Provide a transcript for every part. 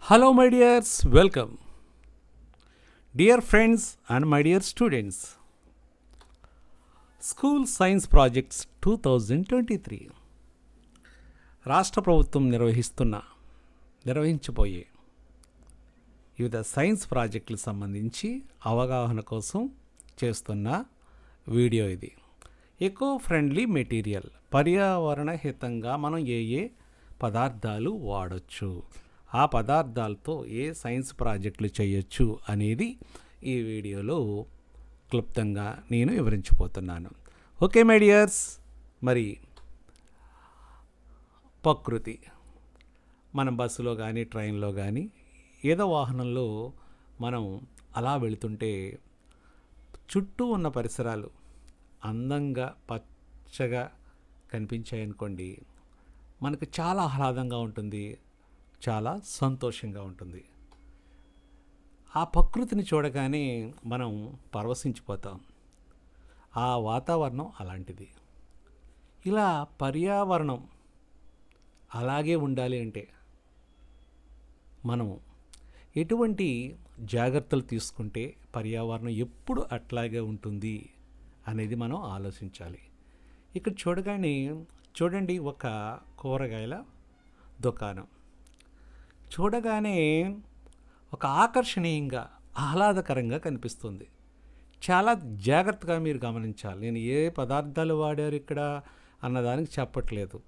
Hello, my dears, welcome. Dear friends and my dear students, School Science Projects 2023 రాష్ట్ర ప్రభుత్వం నిర్వహించబోయే వివిధ science ప్రాజెక్టులకు సంబంధించి అవగాహన కోసం చేస్తున్న వీడియో ఇది. ఎకో ఫ్రెండ్లీ మెటీరియల్, పర్యావరణ హితంగా మనం ఏ పదార్థాలు వాడచ్చు, ఆ పదార్థాలతో ఏ సైన్స్ ప్రాజెక్టులు చేయొచ్చు అనేది ఈ వీడియోలో క్లుప్తంగా నేను వివరించబోతున్నాను. ఓకే మై డియర్స్, మరి ప్రకృతి, మనం బస్సులో కానీ ట్రైన్లో కానీ ఏదో వాహనంలో మనం అలా వెళుతుంటే చుట్టూ ఉన్న పరిసరాలు అందంగా పచ్చగా కనిపించాయనుకోండి, మనకు చాలా ఆహ్లాదంగా ఉంటుంది, చాలా సంతోషంగా ఉంటుంది. ఆ ప్రకృతిని చూడగానే మనం పరవశించిపోతాం. ఆ వాతావరణం అలాంటిది. ఇలా పర్యావరణం అలాగే ఉండాలి అంటే మనం ఎటువంటి జాగ్రత్తలు తీసుకుంటే పర్యావరణం ఎప్పుడు అట్లాగే ఉంటుంది అనేది మనం ఆలోచించాలి. ఇక్కడ చూడండి, ఒక కూరగాయల దుకాణం. చూడగానే ఒక ఆకర్షణీయంగా ఆహ్లాదకరంగా కనిపిస్తుంది. చాలా జాగ్రత్తగా మీరు గమనించాలి. నేను ఏ పదార్థాలు వాడారు ఇక్కడ అన్నదానికి చెప్పట్లేదు.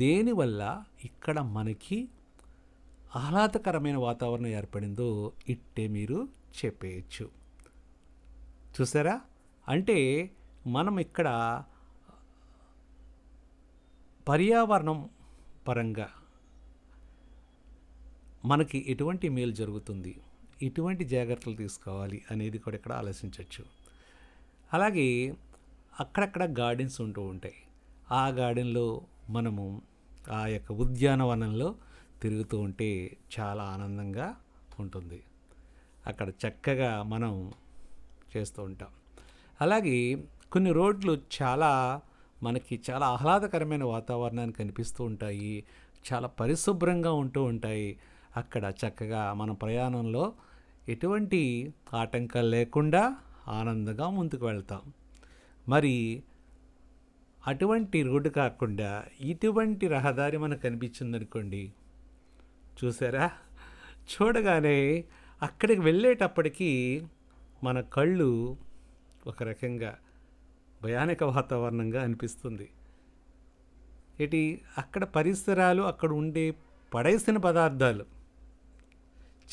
దేనివల్ల ఇక్కడ మనకి ఆహ్లాదకరమైన వాతావరణం ఏర్పడిందో ఇట్టే మీరు చెప్పేయచ్చు. చూసారా? అంటే మనం ఇక్కడ పర్యావరణం పరంగా మనకి ఎటువంటి మేలు జరుగుతుంది, ఎటువంటి జాగ్రత్తలు తీసుకోవాలి అనేది కూడా ఇక్కడ ఆలోచించవచ్చు. అలాగే అక్కడక్కడ గార్డెన్స్ ఉంటూ ఉంటాయి. ఆ గార్డెన్లో మనము ఆ యొక్క ఉద్యానవనంలో తిరుగుతూ ఉంటే చాలా ఆనందంగా ఉంటుంది. అక్కడ చక్కగా మనం చేస్తూ ఉంటాం. అలాగే కొన్ని రోడ్లు మనకి చాలా ఆహ్లాదకరమైన వాతావరణాన్ని కనిపిస్తూ ఉంటాయి, చాలా పరిశుభ్రంగా ఉంటూ ఉంటాయి. అక్కడ చక్కగా మన ప్రయాణంలో ఎటువంటి ఆటంకాలు లేకుండా ఆనందంగా ముందుకు వెళ్తాం. మరి అటువంటి రోడ్డు కాకుండా ఇటువంటి రహదారి మనకు కనిపించిందనుకోండి, చూసారా? చూడగానే అక్కడికి వెళ్ళేటప్పటికీ మన కళ్ళు ఒక రకంగా భయానక వాతావరణంగా అనిపిస్తుంది. అక్కడ పరిసరాలు, అక్కడ ఉండే పడేసిన పదార్థాలు,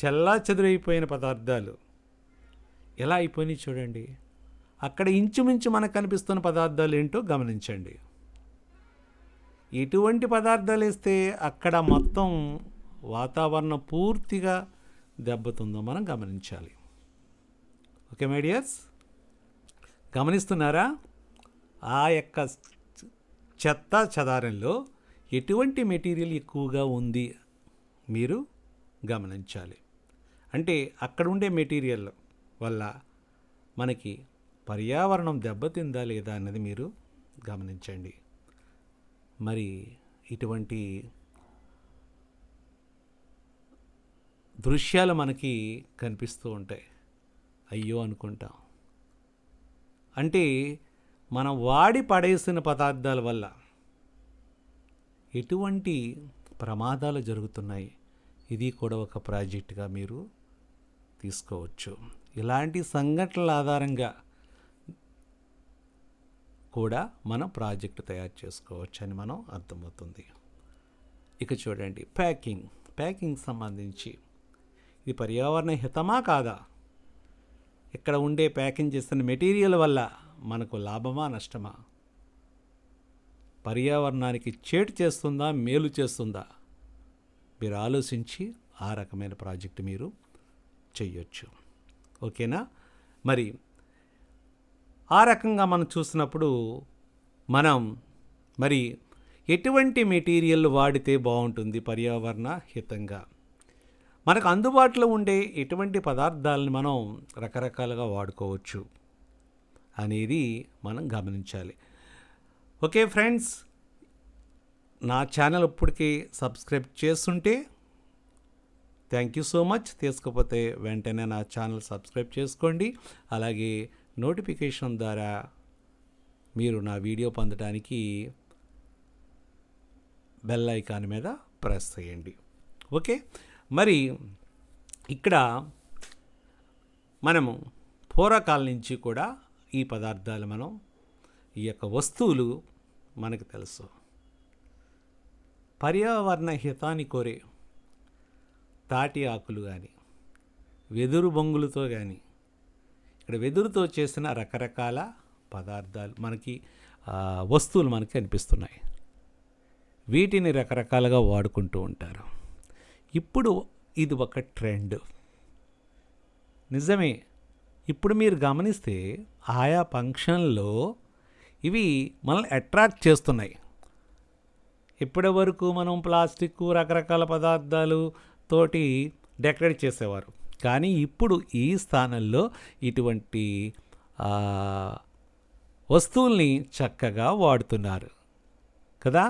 చెల్లాచెదురైపోయిన పదార్థాలు ఎలా అయిపోయినాయి చూడండి. అక్కడ ఇంచుమించు మనకు కనిపిస్తున్న పదార్థాలు ఏంటో గమనించండి. ఎటువంటి పదార్థాలు వేస్తే అక్కడ మొత్తం వాతావరణం పూర్తిగా దెబ్బతుందో మనం గమనించాలి. ఓకే మై డియర్స్, గమనిస్తున్నారా? ఆ యొక్క చెత్త చెదారంలో ఎటువంటి మెటీరియల్ ఎక్కువగా ఉంది మీరు గమనించాలి. అంటే అక్కడ ఉండే మెటీరియల్ వల్ల మనకి పర్యావరణం దెబ్బతిందా లేదా అన్నది మీరు గమనించండి. మరి ఇటువంటి దృశ్యాలు మనకి కనిపిస్తూ ఉంటాయి. అయ్యో అనుకుంటాం. అంటే మనం వాడి పడేసిన పదార్థాల వల్ల ఎటువంటి ప్రమాదాలు జరుగుతున్నాయి, ఇది కూడా ఒక ప్రాజెక్టుగా మీరు తీసుకోవచ్చు. ఇలాంటి సంఘటనల ఆధారంగా కూడా మనం ప్రాజెక్టు తయారు చేసుకోవచ్చు అని మనం అర్థమవుతుంది. ఇక చూడండి, ప్యాకింగ్ సంబంధించి ఇది పర్యావరణ హితమా కాదా? ఇక్కడ ఉండే ప్యాకింగ్ చేస్తున్న మెటీరియల్ వల్ల మనకు లాభమా నష్టమా? పర్యావరణానికి చేటు చేస్తుందా, మేలు చేస్తుందా? మీరు ఆలోచించి ఆ రకమైన ప్రాజెక్టు మీరు చెయ్యొచ్చు. ఓకేనా? మరి ఆ రకంగా మనం చూసినప్పుడు మనం మరి ఎటువంటి మెటీరియల్ వాడితే బాగుంటుంది పర్యావరణ హితంగా? మనకు అందుబాటులో ఉండే ఎటువంటి పదార్థాలను మనం రకరకాలుగా వాడుకోవచ్చు అనేది మనం గమనించాలి. ఓకే ఫ్రెండ్స్, నా ఛానల్ ఇప్పటికీ సబ్స్క్రైబ్ చేస్తుంటే థ్యాంక్ యూ సో మచ్. తీసుకోకపోతే వెంటనే నా ఛానల్ సబ్స్క్రైబ్ చేసుకోండి. అలాగే నోటిఫికేషన్ ద్వారా మీరు నా వీడియో పొందడానికి బెల్ ఐకాన్ మీద ప్రెస్ చేయండి. ఓకే, మరి ఇక్కడ మనము పూర్వకాలం నుంచి కూడా ఈ పదార్థాలు ఈ యొక్క వస్తువులు మనకు తెలుసు. పర్యావరణ హితాన్ని కోరే తాటి ఆకులు కానీ, వెదురు బొంగులతో కానీ, ఇక్కడ వెదురుతో చేసిన రకరకాల పదార్థాలు వస్తువులు మనకి కనిపిస్తున్నాయి. వీటిని రకరకాలుగా వాడుకుంటూ ఉంటారు. ఇప్పుడు ఇది ఒక ట్రెండ్. నిజమే, ఇప్పుడు మీరు గమనిస్తే ఆయా ఫంక్షన్లో ఇవి మనల్ని అట్రాక్ట్ చేస్తున్నాయి. ఇప్పటి వరకు మనం ప్లాస్టిక్ రకరకాల పదార్థాలు తోటి డెకరేట్ చేసేవారు. కానీ ఇప్పుడు ఈ స్థానంలో ఇటువంటి వస్తువుల్ని చక్కగా వాడుతున్నారు కదా.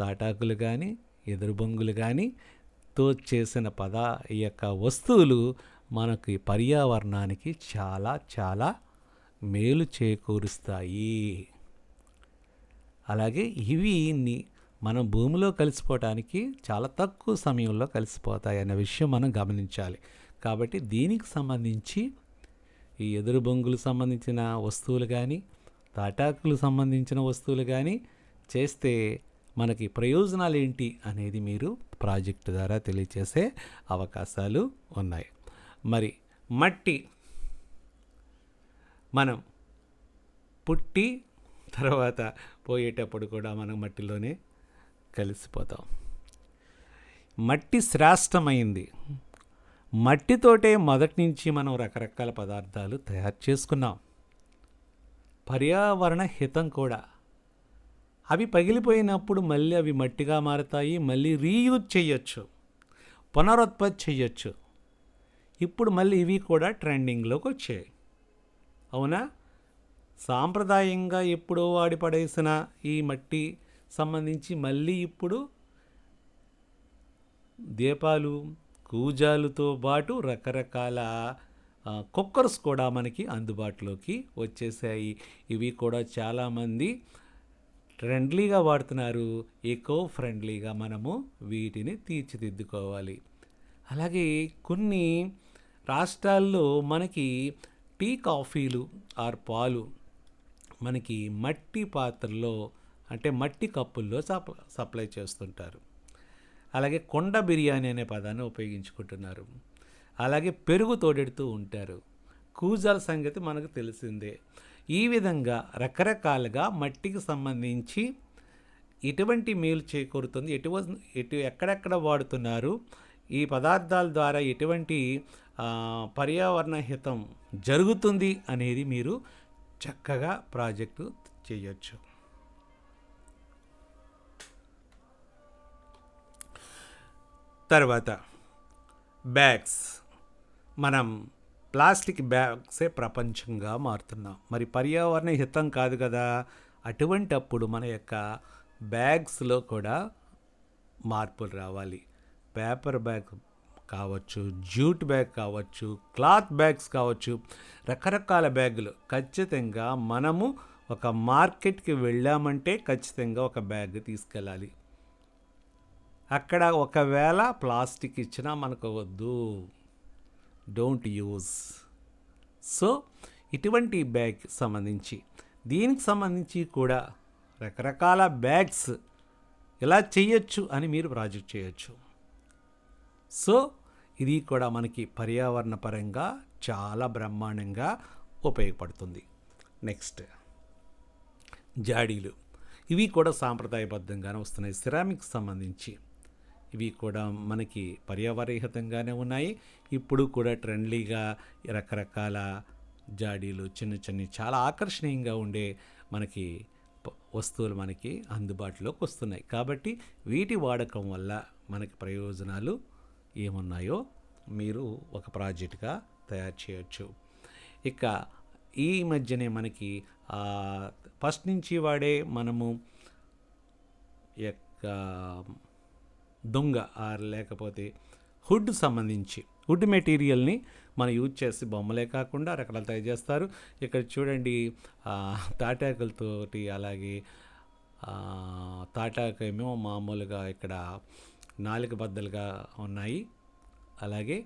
తాటాకులు కానీ, ఎదురు బొంగులు కానీ తో చేసిన ఈ యొక్క వస్తువులు మనకి పర్యావరణానికి చాలా చాలా మేలు చేకూరుస్తాయి. అలాగే ఇవి మనం భూమిలో కలిసిపోవటానికి చాలా తక్కువ సమయంలో కలిసిపోతాయి అనే విషయం మనం గమనించాలి. కాబట్టి దీనికి సంబంధించి ఈ ఎదురు బొంగులు సంబంధించిన వస్తువులు కానీ, తాటాకులు సంబంధించిన వస్తువులు కానీ చేస్తే మనకి ప్రయోజనాలు ఏంటి అనేది మీరు ప్రాజెక్టు ద్వారా తెలియచేసే అవకాశాలు ఉన్నాయి. మరి మట్టి, మనం పుట్టి తర్వాత పోయేటప్పుడు కూడా మనం మట్టిలోనే కలిసిపోతాం. మట్టి శ్రేష్టమైంది. మట్టితోటే మొదటి నుంచి మనం రకరకాల పదార్థాలు తయారు చేసుకున్నాం. పర్యావరణ హితం కూడా. అవి పగిలిపోయినప్పుడు మళ్ళీ అవి మట్టిగా మారుతాయి. మళ్ళీ రీయూజ్ చేయొచ్చు, పునరుత్పత్తి చేయొచ్చు. ఇప్పుడు మళ్ళీ ఇవి కూడా ట్రెండింగ్లోకి వచ్చాయి. అవునా? సాంప్రదాయంగా ఎప్పుడో వాడి పడేసిన ఈ మట్టి సంబంధించి మళ్ళీ ఇప్పుడు దీపాలు, కూజాలతో పాటు రకరకాల కుక్కర్స్ కూడా మనకి అందుబాటులోకి వచ్చేసాయి. ఇవి కూడా చాలామంది ఫ్రెండ్లీగా వాడుతున్నారు. ఎకో ఫ్రెండ్లీగా మనము వీటిని తీర్చిదిద్దుకోవాలి. అలాగే కొన్ని రాష్ట్రాల్లో మనకి టీ, కాఫీలు ఆర్ పాలు మనకి మట్టి పాత్రలో, అంటే మట్టి కప్పుల్లో సప్లై చేస్తుంటారు. అలాగే కొండ బిర్యానీ అనే పదాన్ని ఉపయోగించుకుంటున్నారు. అలాగే పెరుగు తోడెడుతూ ఉంటారు. కూజాల సంగతి మనకు తెలిసిందే. ఈ విధంగా రకరకాలుగా మట్టికి సంబంధించి ఎటువంటి మేలు చేకూరుతుంది, ఎక్కడెక్కడ వాడుతున్నారు, ఈ పదార్థాల ద్వారా ఎటువంటి పర్యావరణ హితం జరుగుతుంది అనేది మీరు చక్కగా ప్రాజెక్టు చేయొచ్చు. తర్వాత బ్యాగ్స్. మనం ప్లాస్టిక్ బ్యాగ్సే ప్రపంచంగా మారుతున్నాం. మరి పర్యావరణ హితం కాదు కదా. అటువంటప్పుడు మన యొక్క బ్యాగ్స్లో కూడా మార్పులు రావాలి. పేపర్ బ్యాగ్ కావచ్చు, జ్యూట్ బ్యాగ్ కావచ్చు, క్లాత్ బ్యాగ్స్ కావచ్చు, రకరకాల బ్యాగులు. ఖచ్చితంగా మనము ఒక మార్కెట్కి వెళ్ళామంటే ఖచ్చితంగా ఒక బ్యాగ్ తీసుకెళ్ళాలి. అక్కడ ఒకవేళ ప్లాస్టిక్ ఇచ్చినా మనకు వద్దు, డోంట్ యూజ్. సో ఇటువంటి బ్యాగ్ సంబంధించి, దీనికి సంబంధించి కూడా రకరకాల బ్యాగ్స్ ఇలా చేయొచ్చు అని మీరు ప్రాజెక్ట్ చేయొచ్చు. సో ఇది కూడా మనకి పర్యావరణ పరంగా చాలా బ్రహ్మాండంగా ఉపయోగపడుతుంది. నెక్స్ట్ జాడీలు. ఇవి కూడా సాంప్రదాయబద్ధంగానే వస్తున్నాయి. సిరామిక్స్ సంబంధించి ఇవి కూడా మనకి పర్యావరణహితంగానే ఉన్నాయి. ఇప్పుడు కూడా ట్రెండ్లీగా రకరకాల జాడీలు, చిన్న చిన్న చాలా ఆకర్షణీయంగా ఉండే మనకి వస్తువులు మనకి అందుబాటులోకి వస్తున్నాయి. కాబట్టి వీటి వాడకం వల్ల మనకి ప్రయోజనాలు ఏమున్నాయో మీరు ఒక ప్రాజెక్ట్గా తయారు చేయొచ్చు. ఇక ఈ మధ్యనే మనకి ఫస్ట్ నుంచి వాడే మనము యొక్క దొంగ లేకపోతే వుడ్ సంబంధించి వుడ్ మెటీరియల్ని మనం యూజ్ చేసి బొమ్మలే కాకుండా రకరకాలు తయారు చేస్తారు. ఇక్కడ చూడండి తాటాకులతోటి, అలాగే తాటాకేమో మామూలుగా ఇక్కడ 4 బద్దలుగా ఉన్నాయి. అలాగే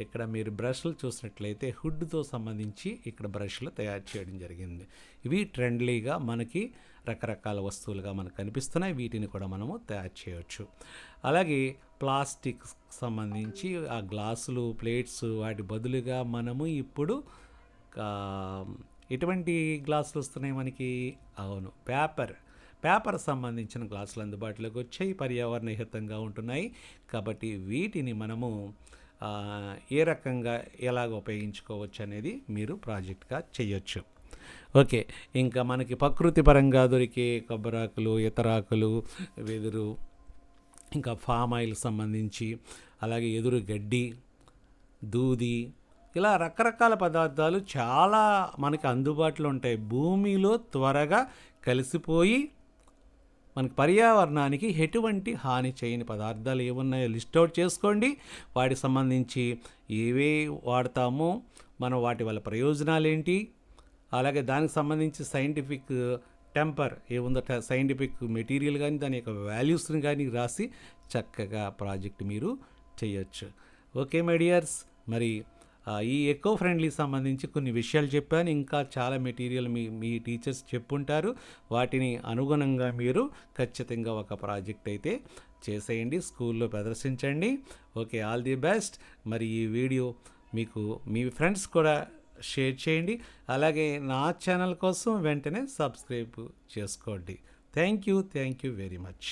ఇక్కడ మీరు బ్రష్లు చూసినట్లయితే హుడ్తో సంబంధించి ఇక్కడ బ్రష్లు తయారు చేయడం జరిగింది. ఇవి ట్రెండ్లీగా మనకి రకరకాల వస్తువులుగా మనకు కనిపిస్తున్నాయి. వీటిని కూడా మనము తయారు చేయవచ్చు. అలాగే ప్లాస్టిక్ సంబంధించి ఆ గ్లాసులు, ప్లేట్స్ వాటి బదులుగా మనము ఇప్పుడు ఎటువంటి గ్లాసులు వస్తున్నాయి మనకి? అవును, పేపర్ సంబంధించిన గ్లాసులు అందుబాటులోకి వచ్చాయి. పర్యావరణ హితంగా ఉంటున్నాయి. కాబట్టి వీటిని మనము ఏ రకంగా ఎలాగ ఉపయోగించుకోవచ్చు అనేది మీరు ప్రాజెక్ట్గా చేయొచ్చు. ఓకే, ఇంకా మనకి ప్రకృతి పరంగా దొరికే కొబ్బరాకులు, ఇతరాకులు, వెదురు, ఇంకా ఫామ్ ఆయిల్ సంబంధించి, అలాగే ఎదురు గడ్డి, దూది, ఇలా రకరకాల పదార్థాలు చాలా మనకి అందుబాటులో ఉంటాయి. భూమిలో త్వరగా కలిసిపోయి మనకి పర్యావరణానికి ఎటువంటి హాని చేయని పదార్థాలు ఏమున్నాయో లిస్ట్ అవుట్ చేసుకోండి. వాటికి సంబంధించి ఏవే వాడతామో, మనం వాటి వల్ల ప్రయోజనాలు ఏంటి, అలాగే దానికి సంబంధించి సైంటిఫిక్ టెంపర్ ఏముందో, సైంటిఫిక్ మెటీరియల్ కానీ దాని యొక్క వాల్యూస్ని కానీ రాసి చక్కగా ప్రాజెక్ట్ మీరు చేయొచ్చు. ఓకే మై డియర్స్, మరి ఈ ఎకో ఫ్రెండ్లీ సంబంధించి కొన్ని విషయాలు చెప్పాను. ఇంకా చాలా మెటీరియల్ మీ టీచర్స్ చెప్పుంటారు. వాటిని అనుగుణంగా మీరు ఖచ్చితంగా ఒక ప్రాజెక్ట్ అయితే చేసేయండి, స్కూల్లో ప్రదర్శించండి. Okay, all the best. మరి ఈ వీడియో మీకు మీ ఫ్రెండ్స్ కూడా షేర్ చేయండి. అలాగే నా ఛానల్ కోసం వెంటనే సబ్స్క్రైబ్ చేసుకోండి. Thank you very much.